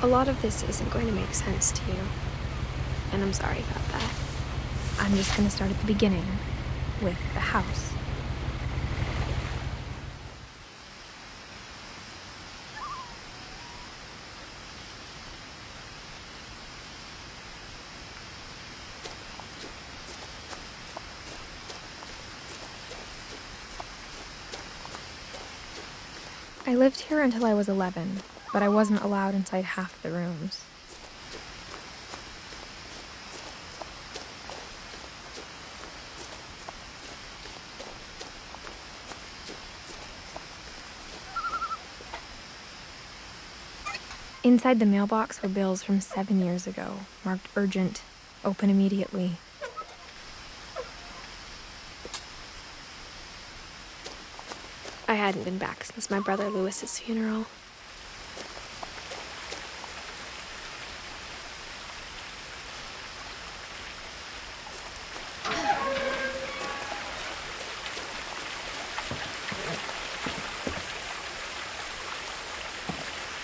A lot of this isn't going to make sense to you, and I'm sorry about that. I'm just going to start at the beginning, with the house. I lived here until I was 11, but I wasn't allowed inside half the rooms. Inside the mailbox were bills from 7 years ago, marked urgent, open immediately. I hadn't been back since my brother Lewis's funeral.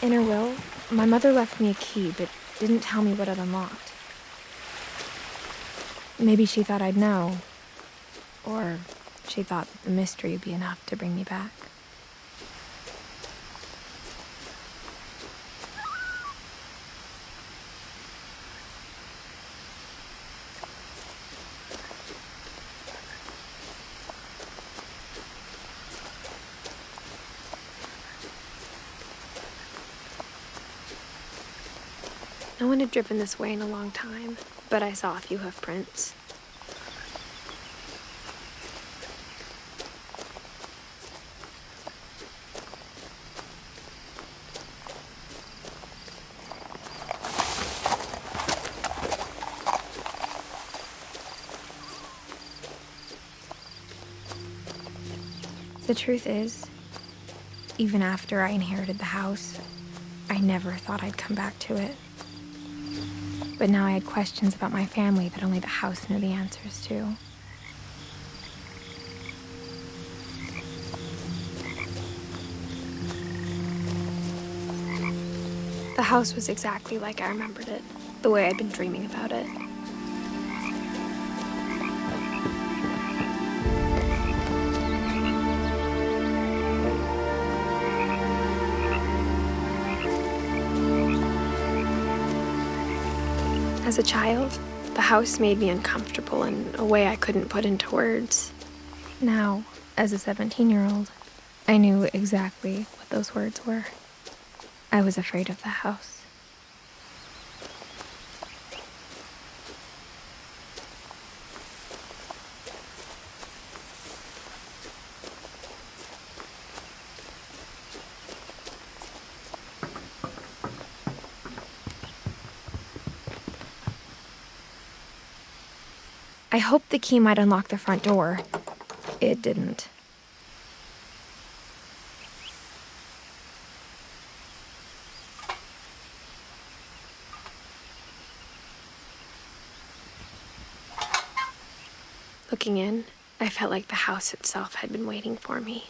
In her will, my mother left me a key, but didn't tell me what it unlocked. Maybe she thought I'd know, or she thought that the mystery would be enough to bring me back. No one had driven this way in a long time, but I saw a few hoof prints. The truth is, even after I inherited the house, I never thought I'd come back to it. But now I had questions about my family that only the house knew the answers to. The house was exactly like I remembered it, the way I'd been dreaming about it. As a child, the house made me uncomfortable in a way I couldn't put into words. Now, as a 17-year-old, I knew exactly what those words were. I was afraid of the house. I hoped the key might unlock the front door. It didn't. Looking in, I felt like the house itself had been waiting for me.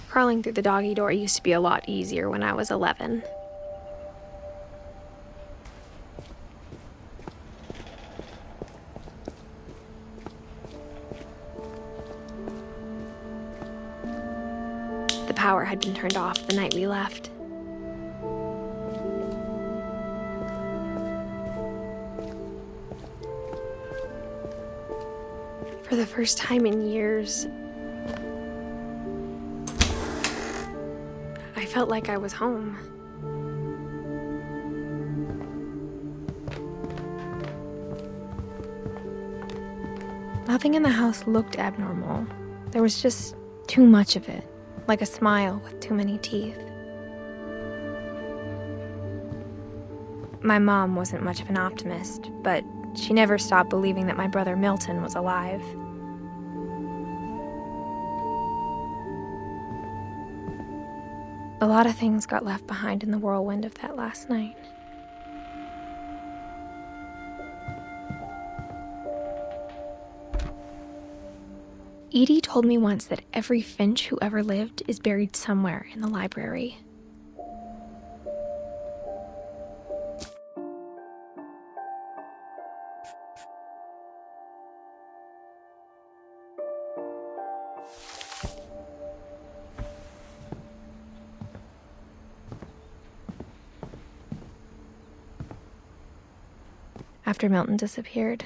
Crawling through the doggy door used to be a lot easier when I was 11. The power had been turned off the night we left. For the first time in years, I felt like I was home. Nothing in the house looked abnormal. There was just too much of it, like a smile with too many teeth. My mom wasn't much of an optimist, but she never stopped believing that my brother Milton was alive. A lot of things got left behind in the whirlwind of that last night. Edie told me once that every Finch who ever lived is buried somewhere in the library. After Milton disappeared,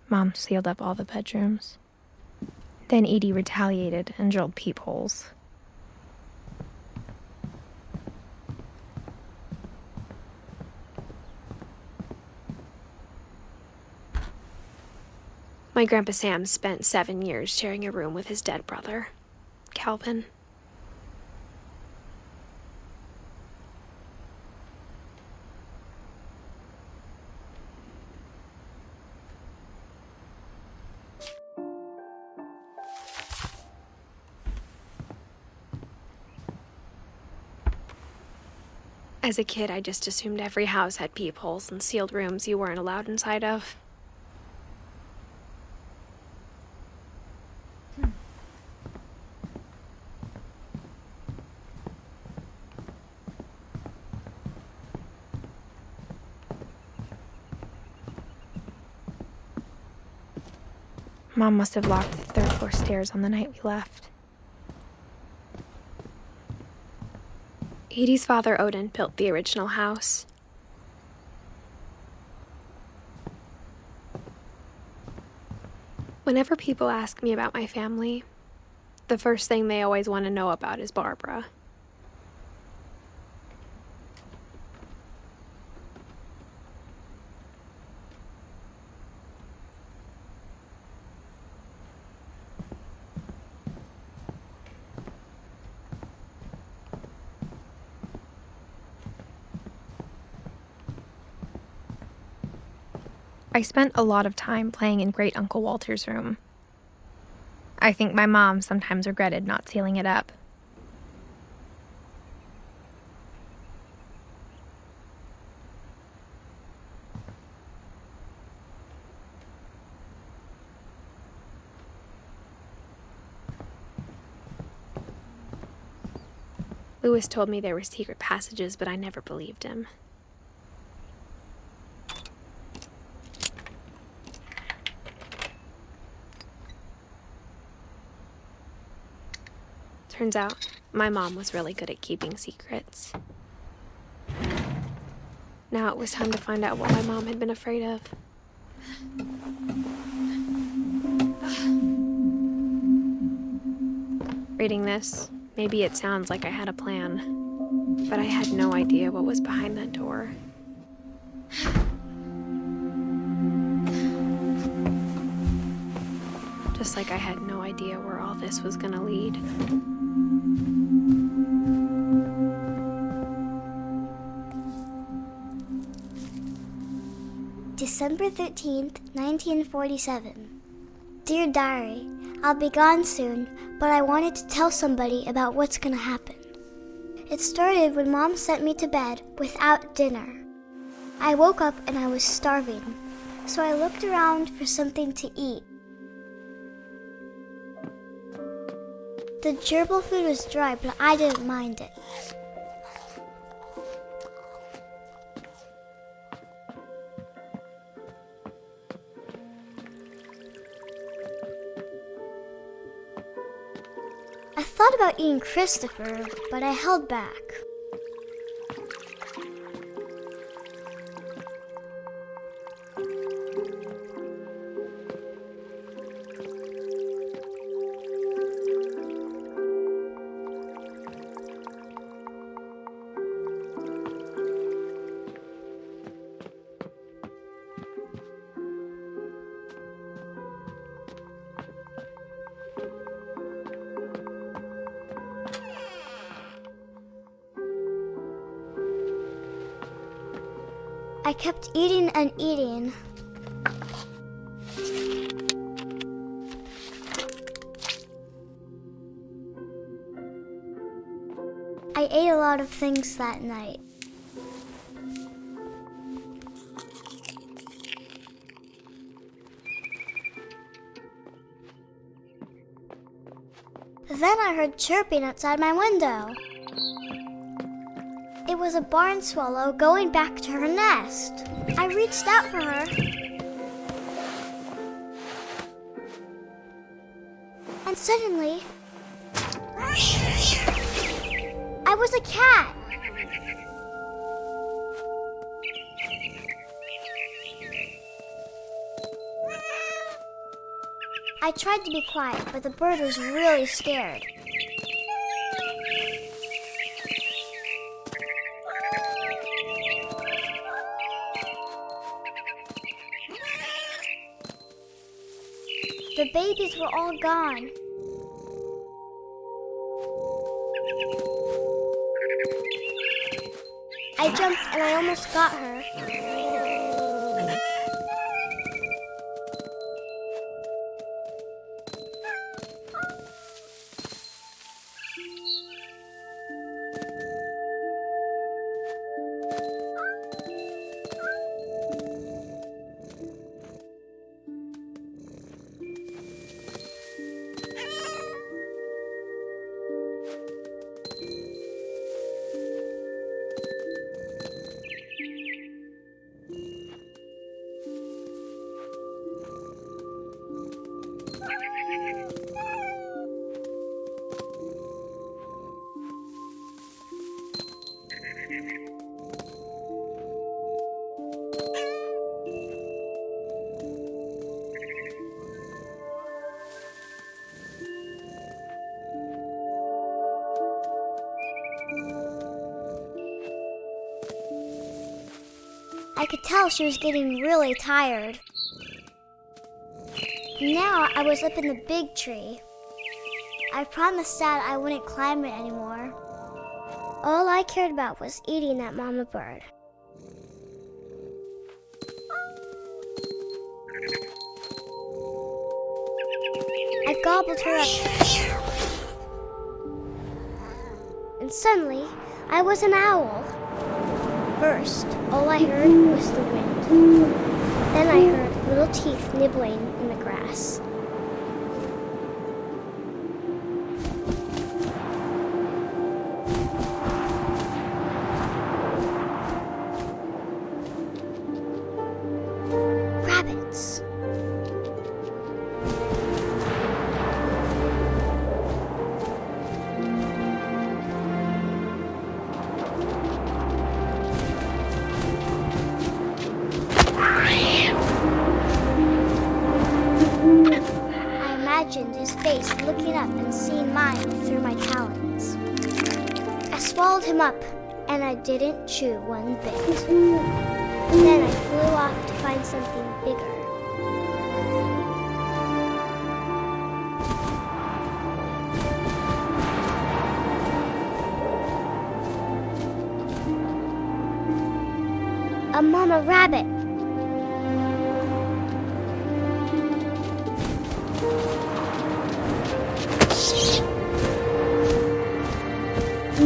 Mom sealed up all the bedrooms. Then Edie retaliated and drilled peepholes. My Grandpa Sam spent 7 years sharing a room with his dead brother, Calvin. As a kid, I just assumed every house had peepholes and sealed rooms you weren't allowed inside of. Mom must have locked the third floor stairs on the night we left. Edie's father, Odin, built the original house. Whenever people ask me about my family, the first thing they always want to know about is Barbara. I spent a lot of time playing in Great Uncle Walter's room. I think my mom sometimes regretted not sealing it up. Lewis told me there were secret passages, but I never believed him. Turns out, my mom was really good at keeping secrets. Now it was time to find out what my mom had been afraid of. Reading this, maybe it sounds like I had a plan, but I had no idea what was behind that door. Just like I had no idea where all this was gonna lead. December 13th, 1947. Dear Diary, I'll be gone soon, but I wanted to tell somebody about what's gonna happen. It started when Mom sent me to bed without dinner. I woke up and I was starving, so I looked around for something to eat. The gerbil food was dry, but I didn't mind it. I thought about eating Christopher, but I held back. I kept eating and eating. I ate a lot of things that night. Then I heard chirping outside my window. It was a barn swallow going back to her nest. I reached out for her. And suddenly, I was a cat. I tried to be quiet, but the bird was really scared. The babies were all gone. I jumped and I almost got her. I could tell she was getting really tired. Now I was up in the big tree. I promised Dad I wouldn't climb it anymore. All I cared about was eating that mama bird. I gobbled her up. And suddenly, I was an owl. First, all I heard was the wind. Then I heard little teeth nibbling in the grass. Rabbits. Imagined his face looking up and seeing mine through my talons. I swallowed him up, and I didn't chew one bit. Then I flew off to find something bigger. A mama rabbit.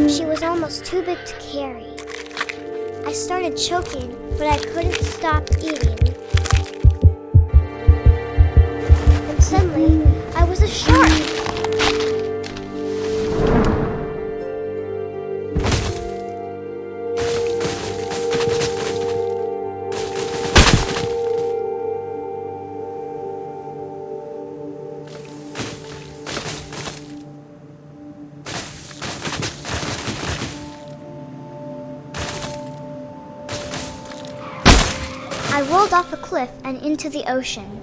She was almost too big to carry. I started choking, but I couldn't stop eating. And suddenly, I was a shark. I rolled off a cliff and into the ocean.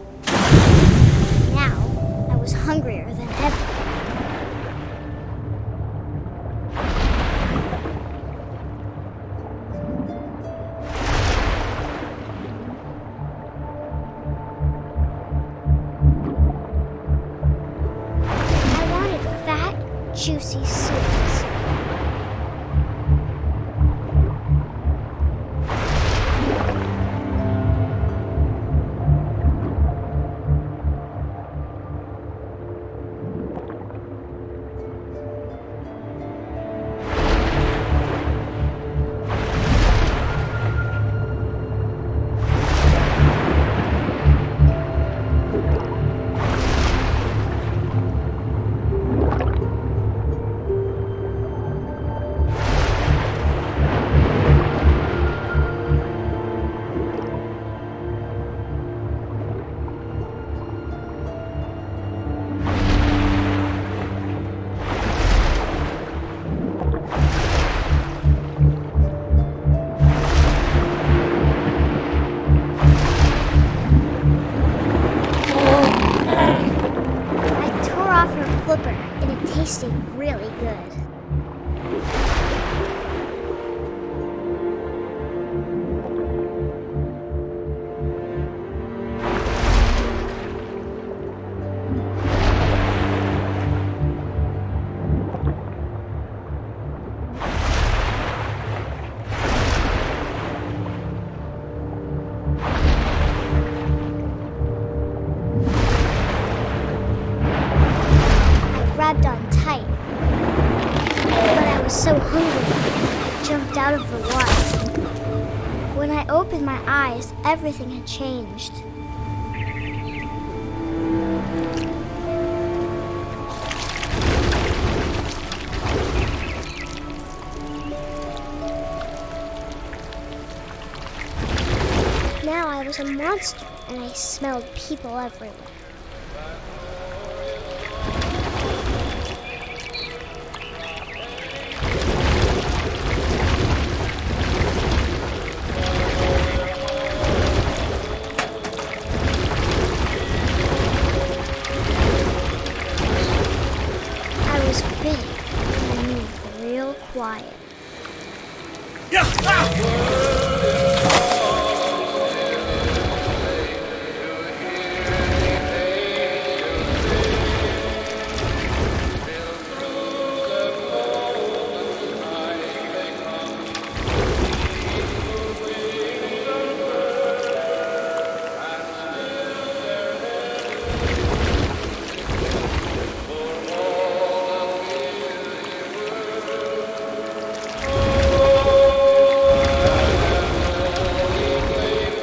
Now, I was hungrier than ever. I wanted fat, juicy soups. tasted really good. Grabbed on tight, but I was so hungry, I jumped out of the water. When I opened my eyes, everything had changed. Now I was a monster, and I smelled people everywhere. I was big and I moved real quiet.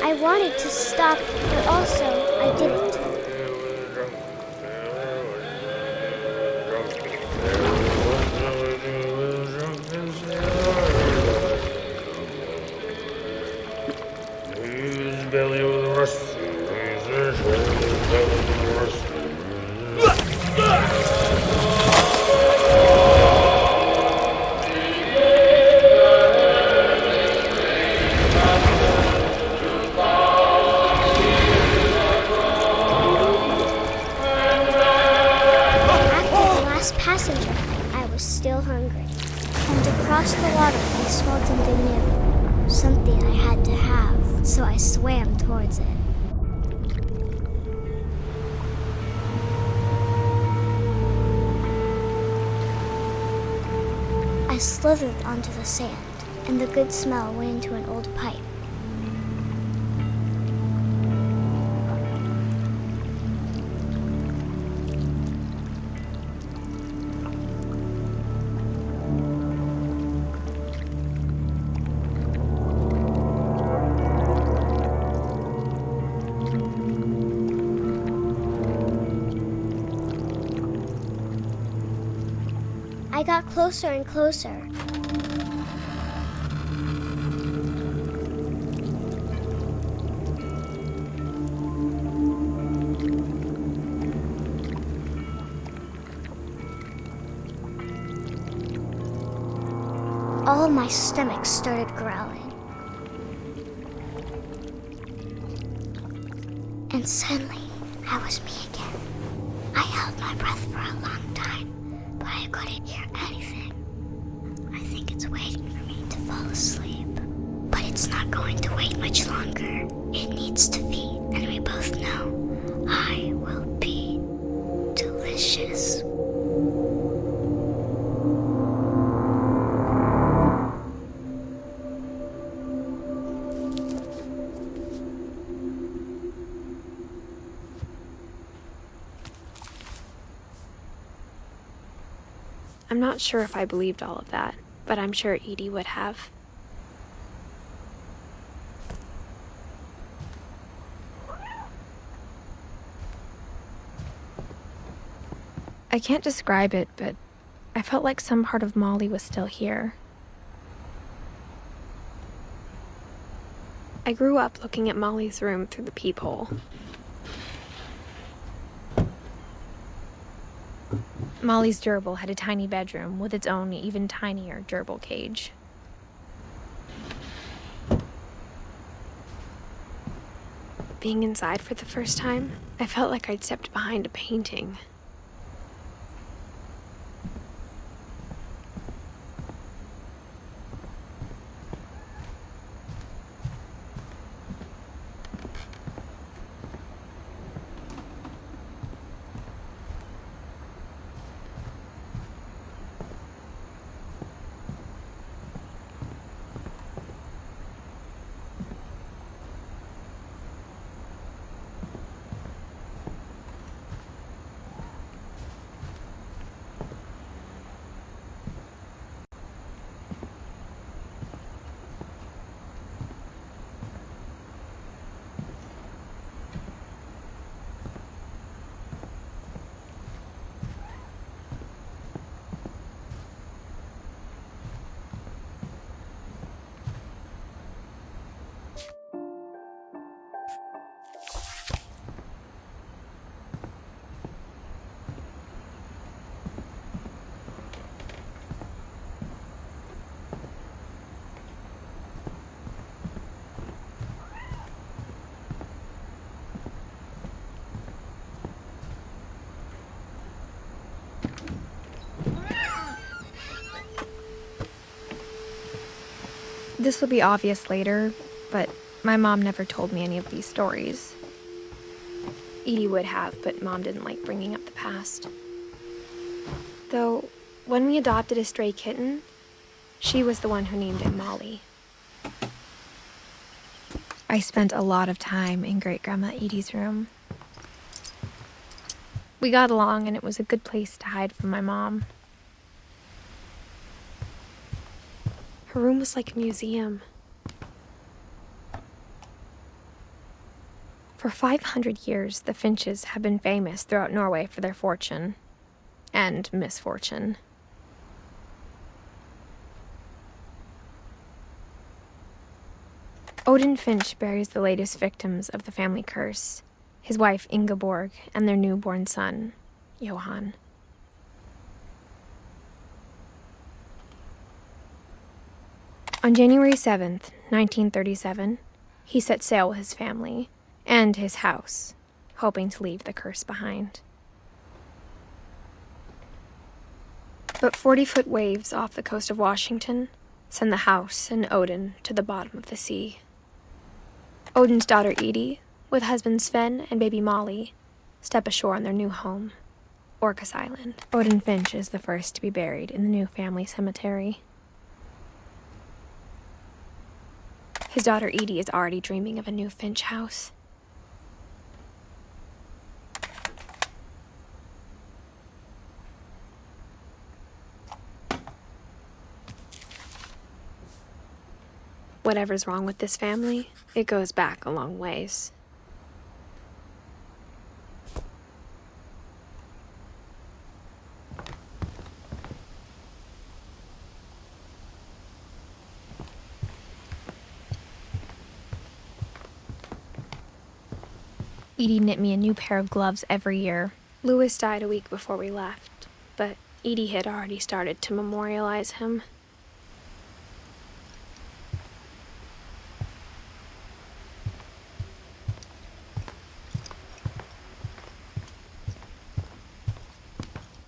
I wanted to stop, but also I didn't. Passenger, I was still hungry. And across the water, I smelled something new. Something I had to have, so I swam towards it. I slithered onto the sand, and the good smell went into an old pipe. I got closer and closer. All my stomach started growling. And suddenly, I was me again. I held my breath for a long time, but I couldn't hear anything. I think it's waiting for me to fall asleep. But it's not going to wait much longer. It needs to feed, and we both know I will be delicious. I'm not sure if I believed all of that, but I'm sure Edie would have. I can't describe it, but I felt like some part of Molly was still here. I grew up looking at Molly's room through the peephole. Molly's gerbil had a tiny bedroom with its own even tinier gerbil cage. Being inside for the first time, I felt like I'd stepped behind a painting. This will be obvious later, but my mom never told me any of these stories. Edie would have, but Mom didn't like bringing up the past. Though, when we adopted a stray kitten, she was the one who named it Molly. I spent a lot of time in Great-Grandma Edie's room. We got along, and it was a good place to hide from my mom. Her room was like a museum. For 500 years, the Finches have been famous throughout Norway for their fortune and misfortune. Odin Finch buries the latest victims of the family curse, his wife Ingeborg and their newborn son, Johan. On January 7th, 1937, he set sail with his family and his house, hoping to leave the curse behind. But 40-foot waves off the coast of Washington send the house and Odin to the bottom of the sea. Odin's daughter Edie, with husband Sven and baby Molly, step ashore on their new home, Orcas Island. Odin Finch is the first to be buried in the new family cemetery. His daughter Edie is already dreaming of a new Finch house. Whatever's wrong with this family, it goes back a long ways. Edie knit me a new pair of gloves every year. Louis died a week before we left, but Edie had already started to memorialize him.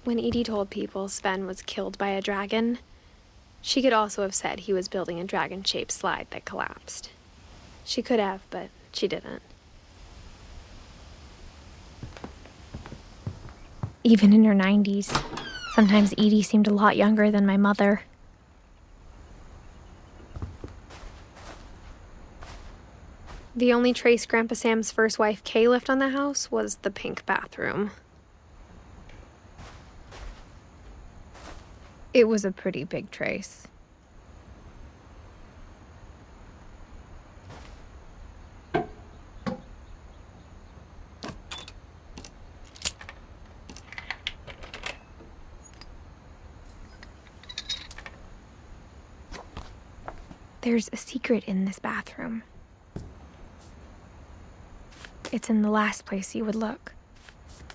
When Edie told people Sven was killed by a dragon, she could also have said he was building a dragon-shaped slide that collapsed. She could have, but she didn't. Even in her 90s, sometimes Edie seemed a lot younger than my mother. The only trace Grandpa Sam's first wife Kay left on the house was the pink bathroom. It was a pretty big trace. There's a secret in this bathroom. It's in the last place you would look.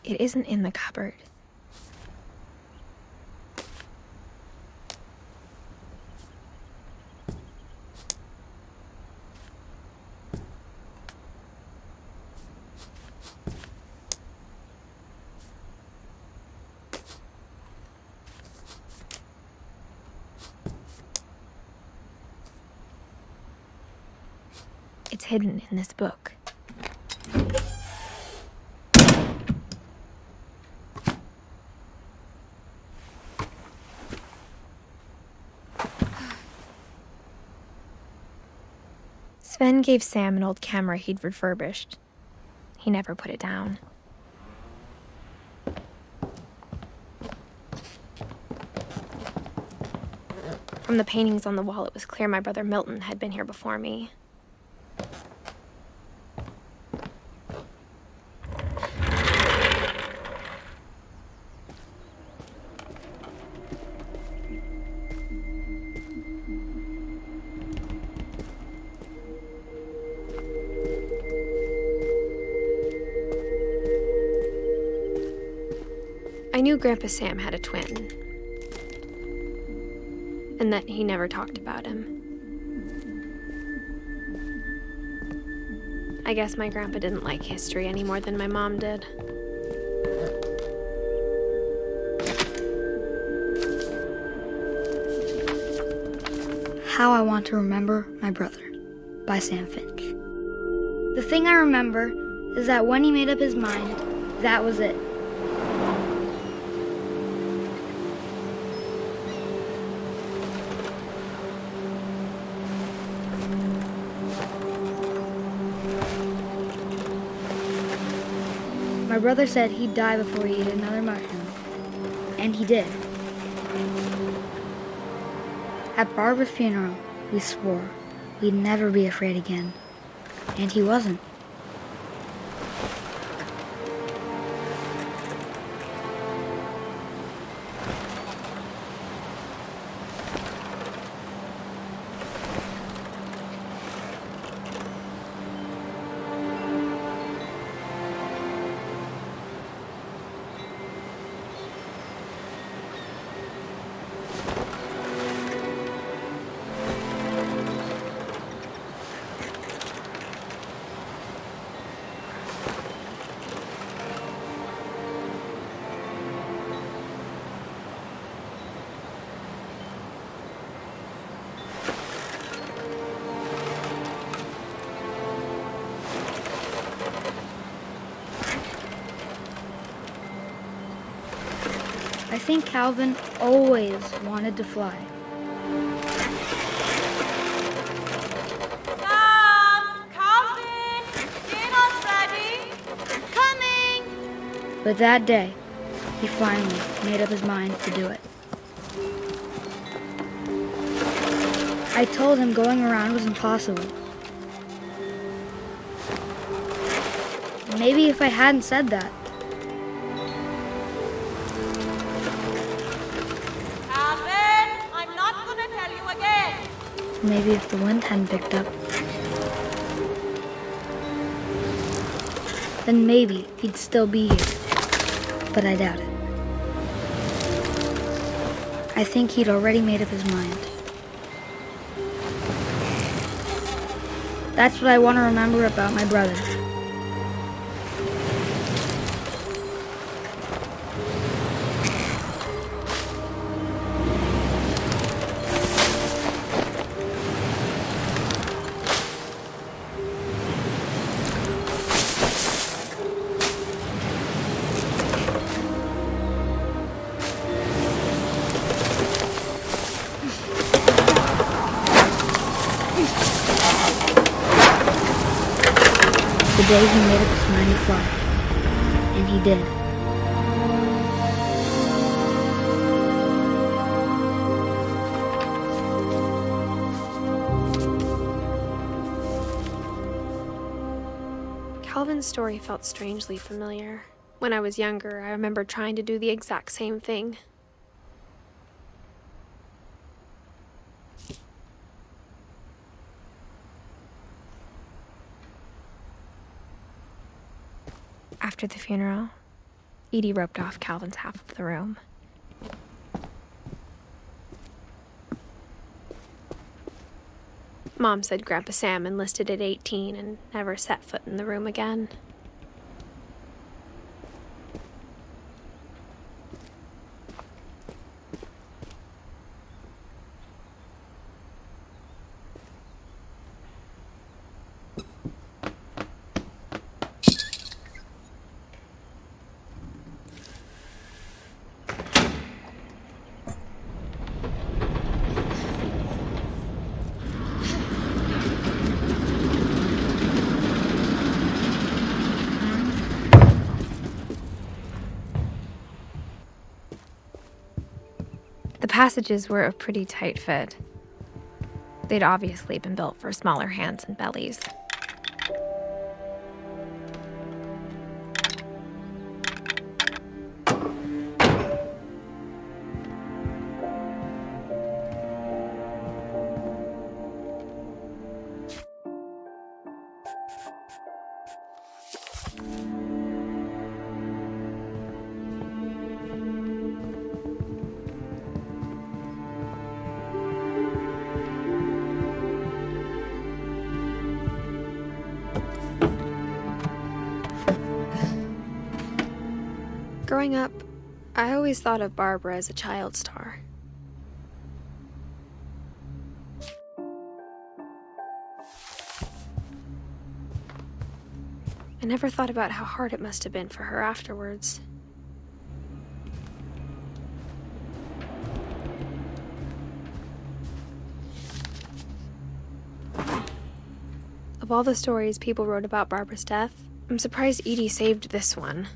It isn't in the cupboard. It's hidden in this book. Sven gave Sam an old camera he'd refurbished. He never put it down. From the paintings on the wall, it was clear my brother Milton had been here before me. I knew Grandpa Sam had a twin, and that he never talked about him. I guess my grandpa didn't like history any more than my mom did. How I Want to Remember My Brother by Sam Finch. The thing I remember is that when he made up his mind, that was it. My brother said he'd die before he ate another mushroom, and he did. At Barbara's funeral, we swore we'd never be afraid again, and he wasn't. I think Calvin always wanted to fly. Sam! Calvin! Dinner's ready! Coming! But that day, he finally made up his mind to do it. I told him going around was impossible. Maybe if I hadn't said that, maybe if the wind hadn't picked up, then maybe he'd still be here. But I doubt it. I think he'd already made up his mind. That's what I want to remember about my brother. The day he made up his mind to fly. And he did. Calvin's story felt strangely familiar. When I was younger, I remember trying to do the exact same thing. After the funeral, Edie roped off Calvin's half of the room. Mom said Grandpa Sam enlisted at 18 and never set foot in the room again. The passages were a pretty tight fit. They'd obviously been built for smaller hands and bellies. Growing up, I always thought of Barbara as a child star. I never thought about how hard it must have been for her afterwards. Of all the stories people wrote about Barbara's death, I'm surprised Edie saved this one.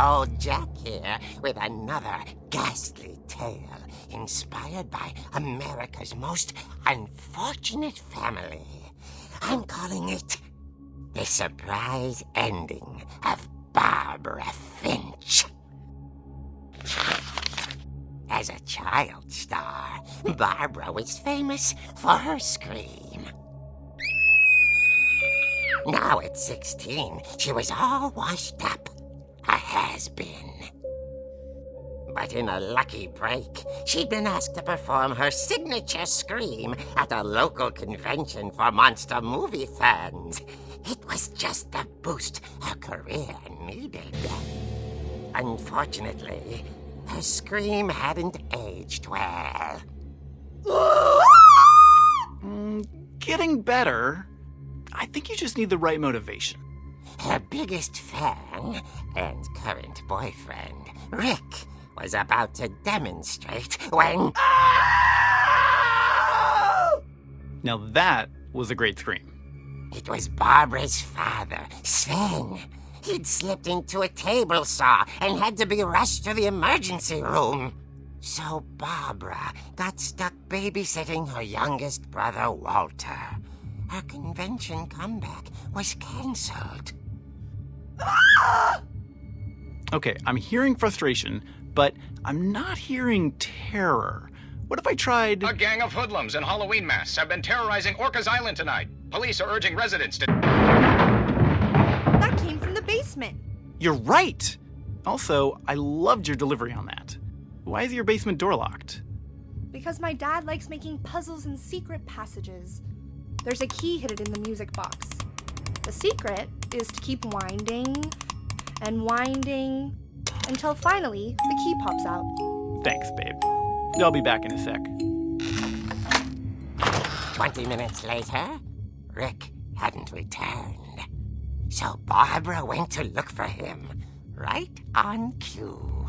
Old Jack here with another ghastly tale inspired by America's most unfortunate family. I'm calling it The Surprise Ending of Barbara Finch. As a child star, Barbara was famous for her scream. Now at 16, she was all washed up. A has-been. But in a lucky break, she'd been asked to perform her signature scream at a local convention for monster movie fans. It was just the boost her career needed. Unfortunately, her scream hadn't aged well. Getting better. I think you just need the right motivation. Her biggest fan and current boyfriend, Rick, was about to demonstrate when... Now that was a great scream. It was Barbara's father, Sven. He'd slipped into a table saw and had to be rushed to the emergency room. So Barbara got stuck babysitting her youngest brother, Walter. Her convention comeback was cancelled. Okay, I'm hearing frustration, but I'm not hearing terror. What if I tried... A gang of hoodlums in Halloween masks have been terrorizing Orcas Island tonight. Police are urging residents to... That came from the basement. You're right! Also, I loved your delivery on that. Why is your basement door locked? Because my dad likes making puzzles and secret passages. There's a key hidden in the music box. The secret is to keep winding and winding until finally the key pops out. Thanks, babe. I'll be back in a sec. 20 minutes later, Rick hadn't returned. So Barbara went to look for him, right on cue.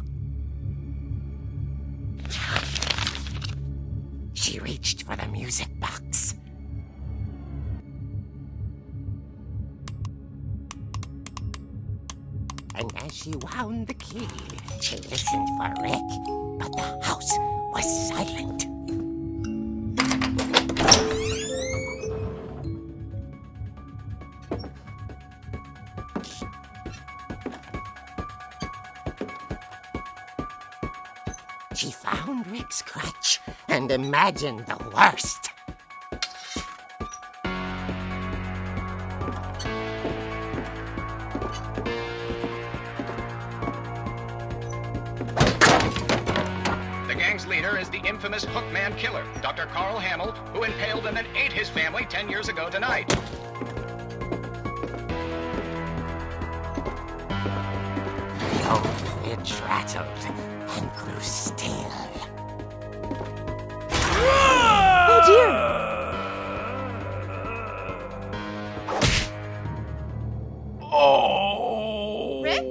She reached for the music box. And as she wound the key, she listened for Rick, but the house was silent. She found Rick's crutch and imagined the worst. The gang's leader is the infamous Hookman Killer, Dr. Carl Hamill, who impaled and then ate his family 10 years ago tonight. The old fridge rattled and grew still. Oh dear! Oh! Rick?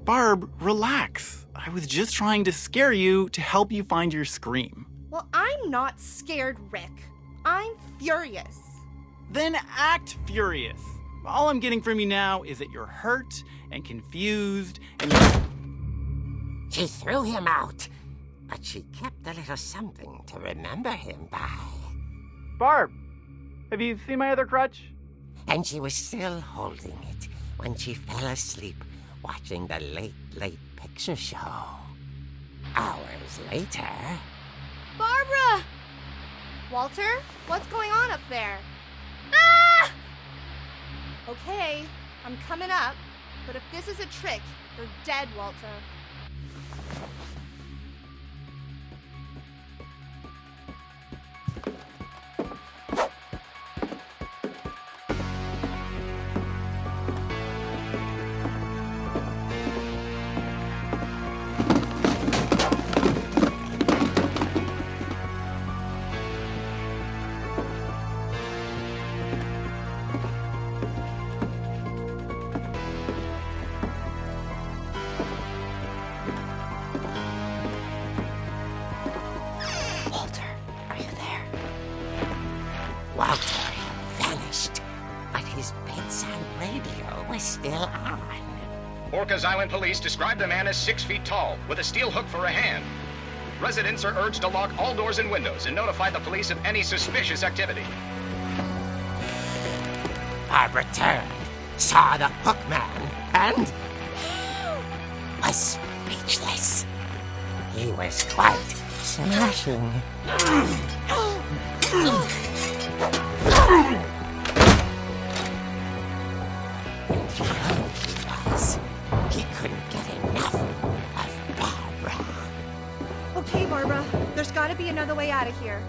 Barb, relax. I was just trying to scare you to help you find your scream. Well, I'm not scared, Rick. I'm furious. Then act furious. All I'm getting from you now is that you're hurt and confused and She threw him out, but she kept a little something to remember him by. Barb, have you seen my other crutch? And she was still holding it when she fell asleep watching the Late Late Picture Show. Hours later... Barbara! Walter, what's going on up there? Ah! Okay, I'm coming up, but if this is a trick, you're dead, Walter. Walter had vanished, but his bedside radio was still on. Orcas Island police describe the man as 6 feet tall, with a steel hook for a hand. Residents are urged to lock all doors and windows and notify the police of any suspicious activity. Barbara turned, saw the hook man, and was speechless. He was quite smashing. He couldn't get enough of Barbara. Okay, Barbara, there's gotta be another way out of here.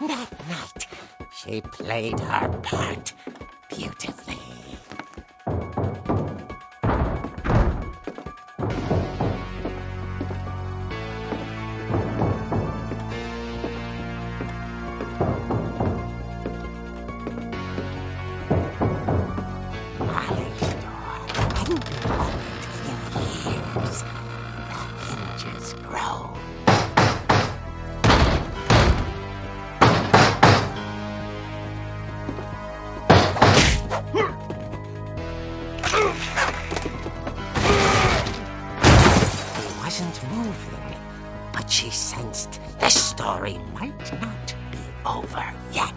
That night, she played her part beautifully. Molly's door hadn't been opened in years. The hinges groaned. He wasn't moving, but she sensed the story might not be over yet.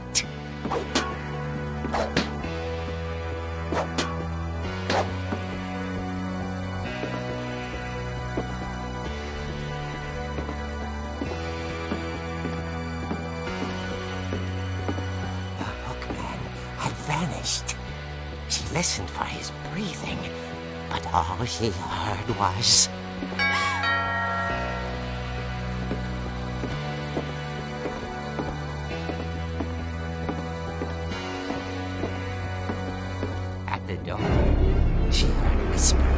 The hookman had vanished. She listened for his breathing, but all she heard was... At the door, she heard whispering.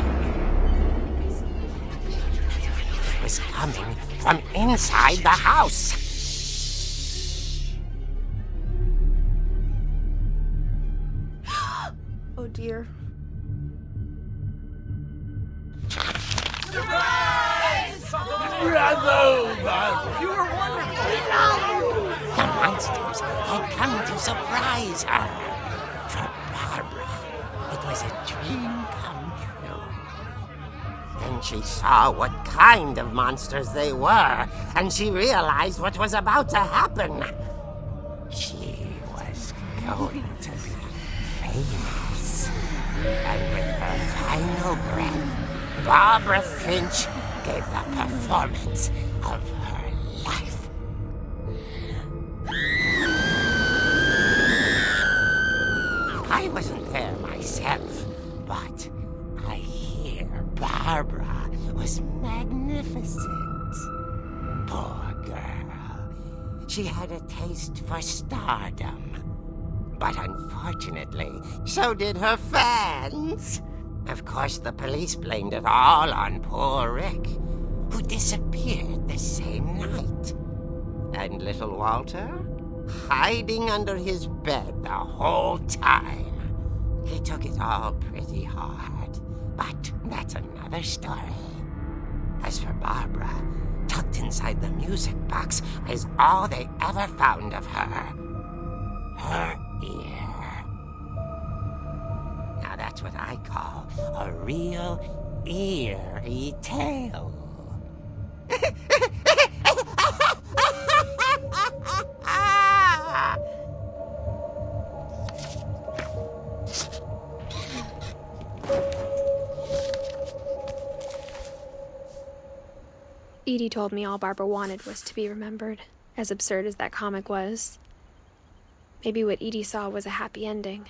It was coming from inside the house. Oh dear. The monsters had come to surprise her. For Barbara, it was a dream come true. Then she saw what kind of monsters they were, and she realized what was about to happen. She was going to be famous. And with her final breath, Barbara Finch gave the performance of her life. I wasn't there myself, but I hear Barbara was magnificent. Poor girl. She had a taste for stardom. But unfortunately, so did her fans. Of course, the police blamed it all on poor Rick, who disappeared the same night. And little Walter? Hiding under his bed the whole time. He took it all pretty hard, but that's another story. As for Barbara, tucked inside the music box is all they ever found of her. Her ear. Now that's what I call a real eerie tale. Edie told me all Barbara wanted was to be remembered, as absurd as that comic was. Maybe what Edie saw was a happy ending.